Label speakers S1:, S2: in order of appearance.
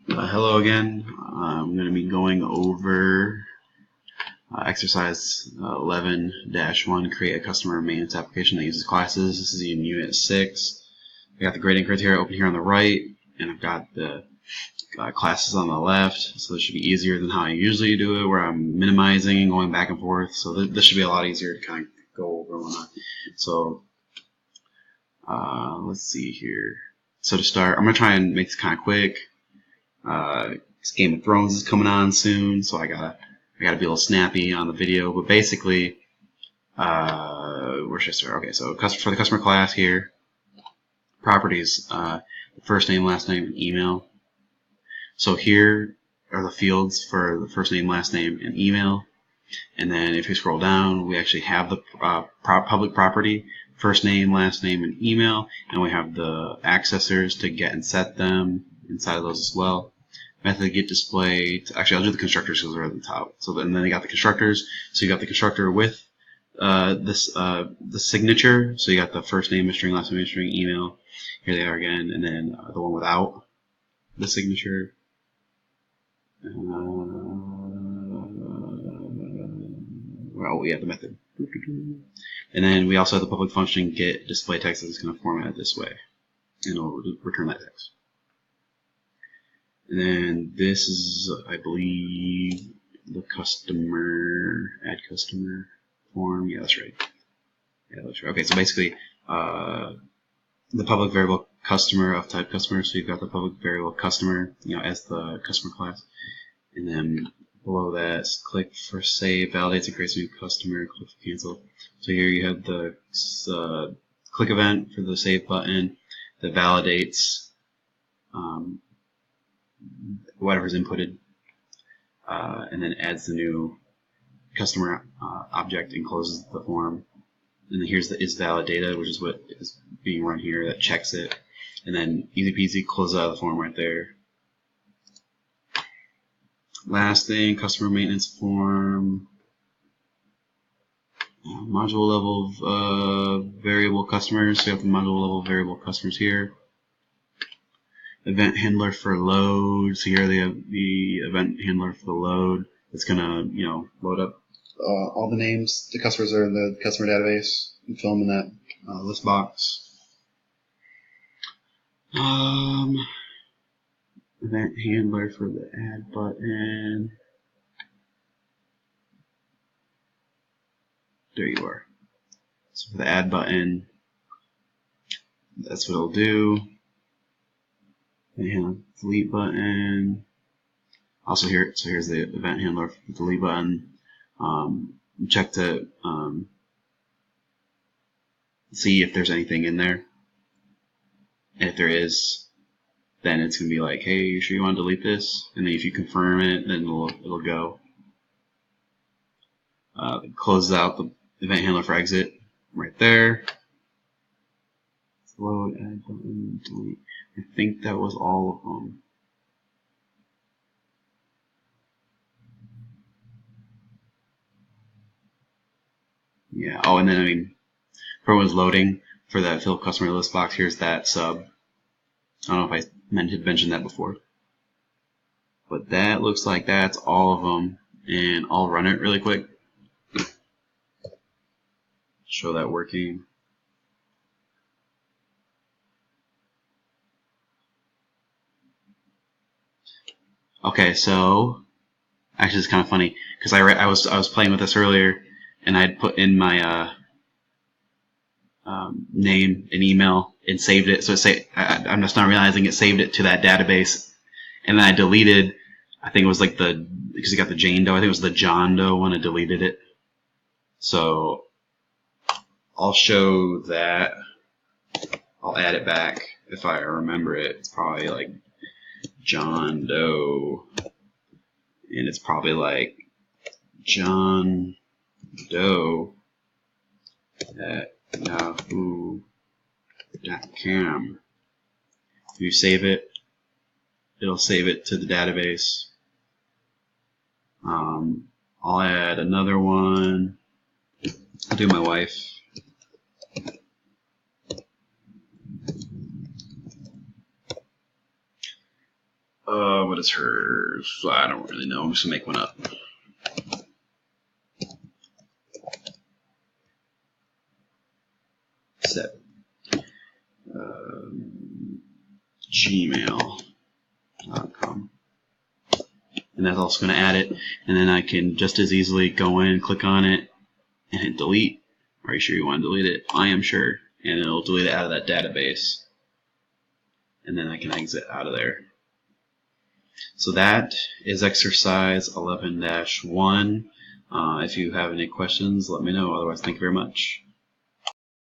S1: Hello again. I'm going to be going over exercise 11-1, create a customer maintenance application that uses classes. This is in Unit 6. I got the grading criteria open here on the right, and I've got the classes on the left, so this should be easier than how I usually do it, where I'm minimizing and going back and forth. So this should be a lot easier to kind of go over and whatnot. So let's see here. So to start, I'm going to try and make this kind of quick. This Game of Thrones is coming on soon, so I gotta be a little snappy on the video. But basically, where should I start? Okay, so for the customer class here, properties, first name, last name, and email. So here are the fields for the first name, last name, and email. And then if you scroll down, we actually have the public property, first name, last name, and email, and we have the accessors to get and set them inside of those as well. Method get display. Actually, I'll do the constructors because they're at the top. So and then you got the constructors. So you got the constructor with the signature. So you got the first name string, last name string, email. Here they are again, and then the one without the signature. Well, we have the method. And then we also have the public function get display text that's going to format it this way, and it'll return that text. And then this is, I believe, the customer, add customer form. Yeah, that's right. Yeah, that's right. Okay, so basically, the public variable customer of type customer. So you've got the public variable customer, as the customer class. And then below that, click for save, validates and creates a new customer, click for cancel. So here you have the click event for the save button that validates whatever's inputted, and then adds the new customer object and closes the form. And then here's the is valid data, which is what is being run here, that checks it. And then easy peasy, closes out of the form right there. Last thing, customer maintenance form, module level variable customers. So you have the module level variable customers here. Event handler for load. So here they have the event handler for the load. It's gonna, load up all the names the customers are in the customer database and fill them in that list box. Event handler for the add button. There you are. So for the add button, that's what it'll do. And delete button. Also here, so here's the event handler for the delete button. Check to see if there's anything in there. And if there is, then it's gonna be like, hey, you sure you want to delete this? And then if you confirm it, then it'll go. It closes out the event handler for exit right there. Load, add button, delete. I think that was all of them. Yeah. Oh, and then for when it's loading for that fill customer list box, here's that sub. I don't know if I had mentioned that before, but that looks like that's all of them. And I'll run it really quick. Show that working. Okay, so actually it's kind of funny because I was playing with this earlier, and I'd put in my name and email and saved it. So I'm just not realizing it saved it to that database, and then I deleted. I think it was like because you got the Jane Doe. I think it was the John Doe when I deleted it. So I'll show that. I'll add it back if I remember it. It's probably like John Doe, and it's probably like John Doe at yahoo.com. If you save it, it'll save it to the database. I'll add another one. I'll do my wife. what is hers? I don't really know. I'm just going to make one up. Set gmail.com. And that's also going to add it. And then I can just as easily go in, click on it, and hit delete. Are you sure you want to delete it? I am sure. And it'll delete it out of that database. And then I can exit out of there. So that is exercise 11-1. If you have any questions, let me know. Otherwise, thank you very much.